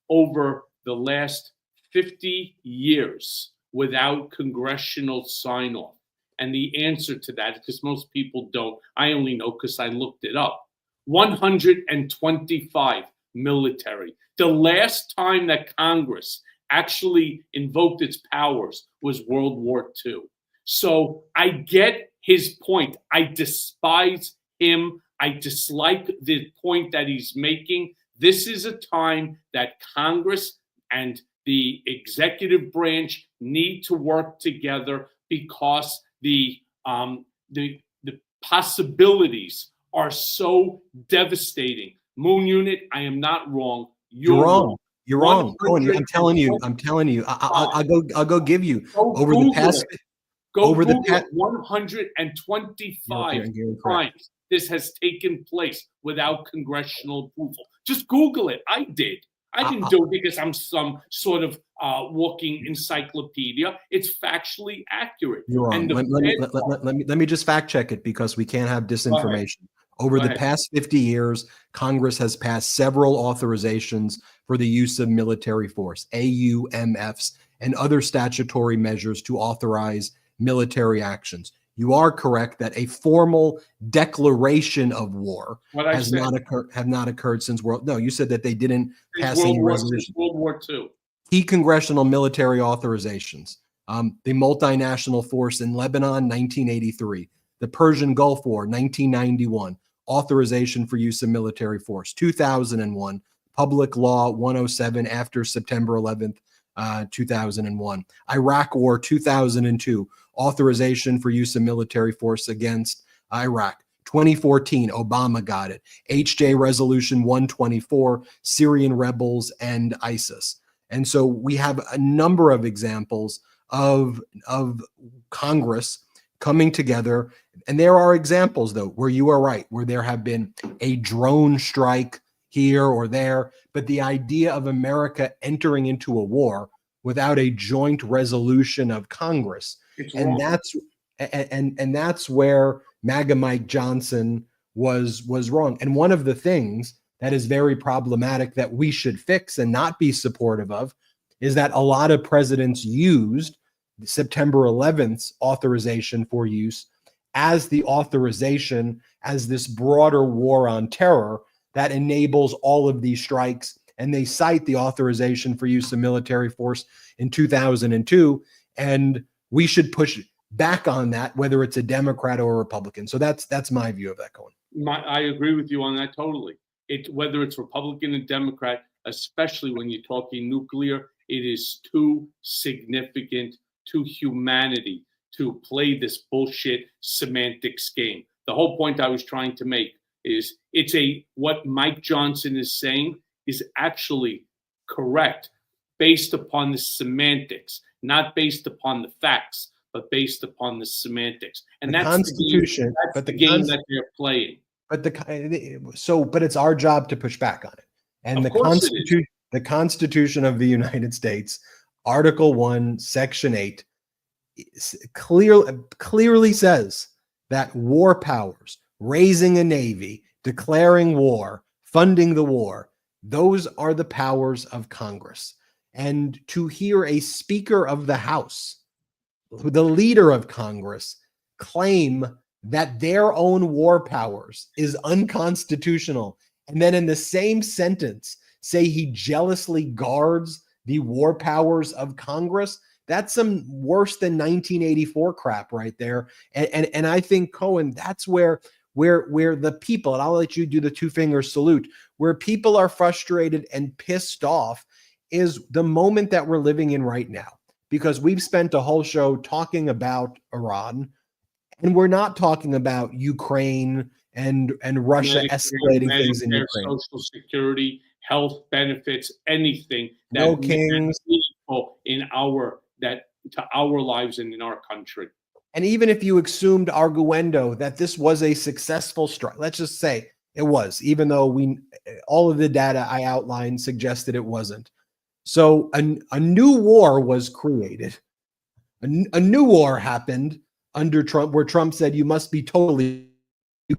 over the last 50 years without congressional sign-off? And the answer to that, because most people don't, I only know because I looked it up, 125 military. The last time that Congress actually invoked its powers was World War II. So I get his point. I despise him. I dislike the point that he's making. This is a time that Congress and the executive branch need to work together, because the possibilities are so devastating. Moon Unit, I am not wrong. You're wrong. You're wrong. Cohen, I'm telling you. I'll go give you over the past. Over the past 125 times this has taken place without congressional approval. Just Google it. I did. I didn't do it because I'm some sort of walking encyclopedia. It's factually accurate. You're wrong. Let me just fact check it, because we can't have disinformation. Over the past 50 years, Congress has passed several authorizations for the use of military force, AUMFs, and other statutory measures to authorize military actions. You are correct that a formal declaration of war have not occurred since World. No, you said that they didn't pass any resolution. World War II. Key congressional military authorizations: the multinational force in Lebanon, 1983; the Persian Gulf War, 1991. Authorization for use of military force, 2001. Public Law 107 after September 11th, 2001. Iraq War, 2002. Authorization for use of military force against Iraq. 2014, Obama got it. HJ Resolution 124, Syrian rebels and ISIS. And so we have a number of examples of Congress coming together. And there are examples, though, where you are right, where there have been a drone strike here or there. But the idea of America entering into a war without a joint resolution of Congress, and that's where MAGA Mike Johnson was wrong. And one of the things that is very problematic that we should fix and not be supportive of is that a lot of presidents used September 11th's authorization for use as the authorization as this broader war on terror that enables all of these strikes and they cite the authorization for use of military force in 2002, and we should push back on that, whether it's a Democrat or a Republican. So that's my view of that, Cohen. I agree with you on that totally. Whether it's Republican and Democrat, especially when you're talking nuclear, it is too significant to humanity to play this bullshit semantics game. The whole point I was trying to make is what Mike Johnson is saying is actually correct based upon the semantics, not based upon the facts, but based upon the semantics. And that's Constitution, the game that they're playing. But but it's our job to push back on it. And the Constitution of the United States, Article 1, Section 8, clearly says that war powers, raising a navy, declaring war, funding the war, those are the powers of Congress. And to hear a Speaker of the House, the leader of Congress, claim that their own war powers is unconstitutional, and then in the same sentence say he jealously guards the war powers of Congress, that's some worse than 1984 crap right there. And I think, Cohen, that's where the people, and I'll let you do the two-finger salute, where people are frustrated and pissed off is the moment that we're living in right now. Because we've spent a whole show talking about Iran, and we're not talking about Ukraine and Russia escalating things in Ukraine. Social security, health benefits, anything that no kings in to our lives and in our country. And even if you assumed arguendo that this was a successful strike, let's just say it was, even though all of the data I outlined suggested it wasn't. So a new war was created. A new war happened under Trump, where Trump said you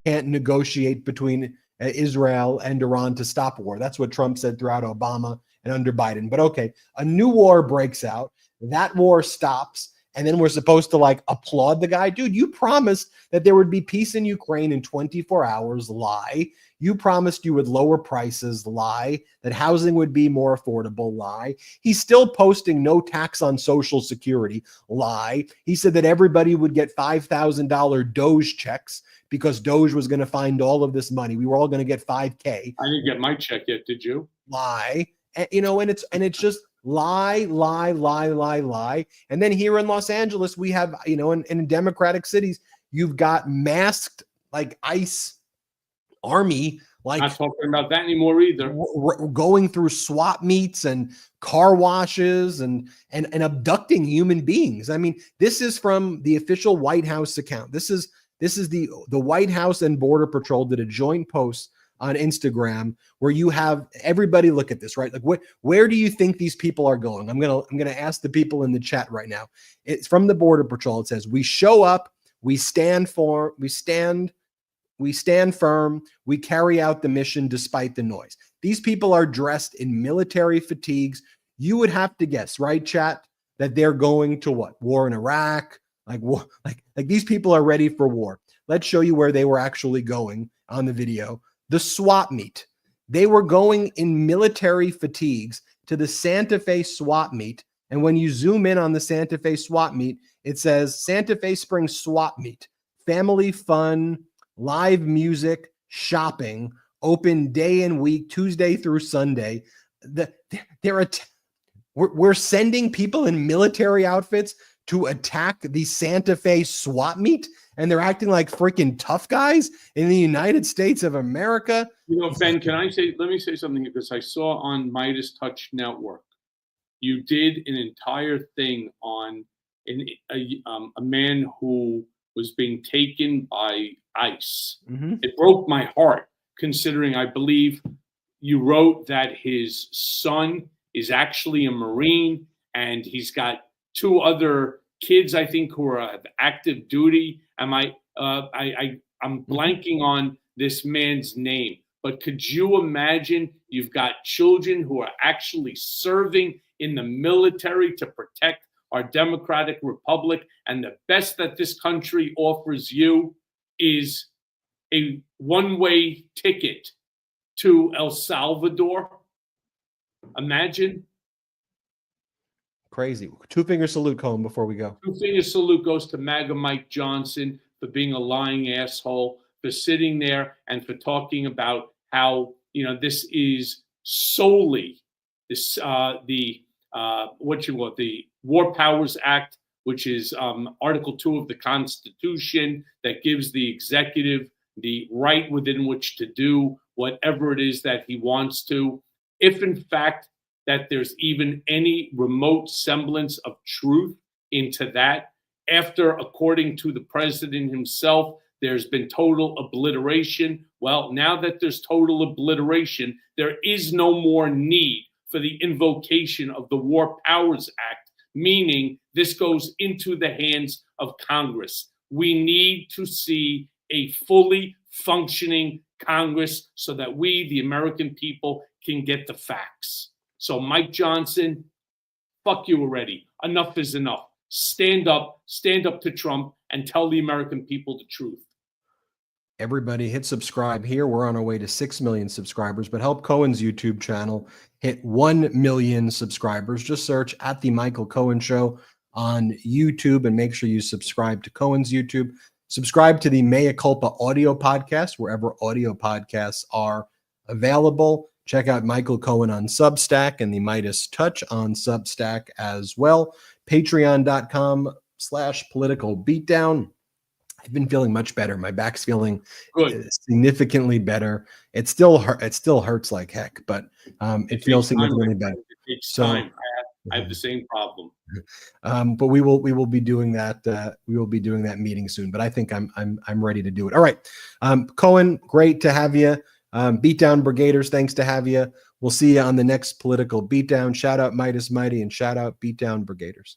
can't negotiate between Israel and Iran to stop war. That's what Trump said throughout Obama and under Biden. But okay, a new war breaks out. That war stops. And then we're supposed to applaud the guy. Dude, you promised that there would be peace in Ukraine in 24 hours. Lie. You promised you would lower prices. Lie. That housing would be more affordable. Lie. He's still posting no tax on Social Security. Lie. He said that everybody would get $5,000 Doge checks because Doge was going to find all of this money. We were all going to get $5K. I didn't get my check yet. Did you? Lie. And it's just lie. And then here in Los Angeles, we have, in democratic cities, you've got masked ICE army, not talking about that anymore either. Going through swap meets and car washes and abducting human beings. I mean, this is from the official White House account. This is the White House and Border Patrol did a joint post on Instagram where you have everybody look at this, right? Where do you think these people are going? I'm gonna ask the people in the chat right now. It's from the Border Patrol. It says, "We show up, we stand firm, we carry out the mission despite the noise." These people are dressed in military fatigues. You would have to guess, right, chat, that they're going to what? War in Iraq? Like these people are ready for war. Let's show you where they were actually going on the video. The swap meet. They were going in military fatigues to the Santa Fe swap meet. And when you zoom in on the Santa Fe swap meet, it says Santa Fe Springs swap meet, family fun, live music, shopping, open day and week, Tuesday through Sunday. We're sending people in military outfits to attack the Santa Fe swap meet, and they're acting like freaking tough guys in the United States of America. Ben, let me say something, because I saw on Midas Touch Network, you did an entire thing on a man who was being taken by ICE. Mm-hmm. It broke my heart, considering I believe you wrote that his son is actually a Marine, and he's got two other kids, I think, who are active duty. I'm blanking on this man's name, but could you imagine you've got children who are actually serving in the military to protect our democratic republic, and the best that this country offers you is a one-way ticket to El Salvador? Imagine. Crazy. Two-finger salute, Cohen, before we go. Two-finger salute goes to MAGA Mike Johnson for being a lying asshole, for sitting there and for talking about how, this is solely this the War Powers Act, which is Article 2 of the Constitution that gives the executive the right within which to do whatever it is that he wants to. If in fact that there's even any remote semblance of truth into that, after, according to the president himself, there's been total obliteration. Well, now that there's total obliteration, there is no more need for the invocation of the War Powers Act, meaning this goes into the hands of Congress. We need to see a fully functioning Congress so that we, the American people, can get the facts. So Mike Johnson, fuck you already. Enough is enough. Stand up to Trump and tell the American people the truth. Everybody hit subscribe here. We're on our way to 6 million subscribers, but help Cohen's YouTube channel hit 1 million subscribers. Just search at The Michael Cohen Show on YouTube and make sure you subscribe to Cohen's YouTube. Subscribe to the Mea Culpa audio podcast, wherever audio podcasts are available. Check out Michael Cohen on Substack and the Midas Touch on Substack as well. Patreon.com/Political Beatdown. I've been feeling much better. My back's feeling significantly better. It still hurts like heck, but it feels significantly better. It takes time. I have the same problem. But we will be doing that. We will be doing that meeting soon. But I think I'm ready to do it. All right, Cohen, great to have you. Beatdown Brigaders, thanks to have you. We'll see you on the next Political Beatdown. Shout out Midas Mighty and shout out Beatdown Brigaders.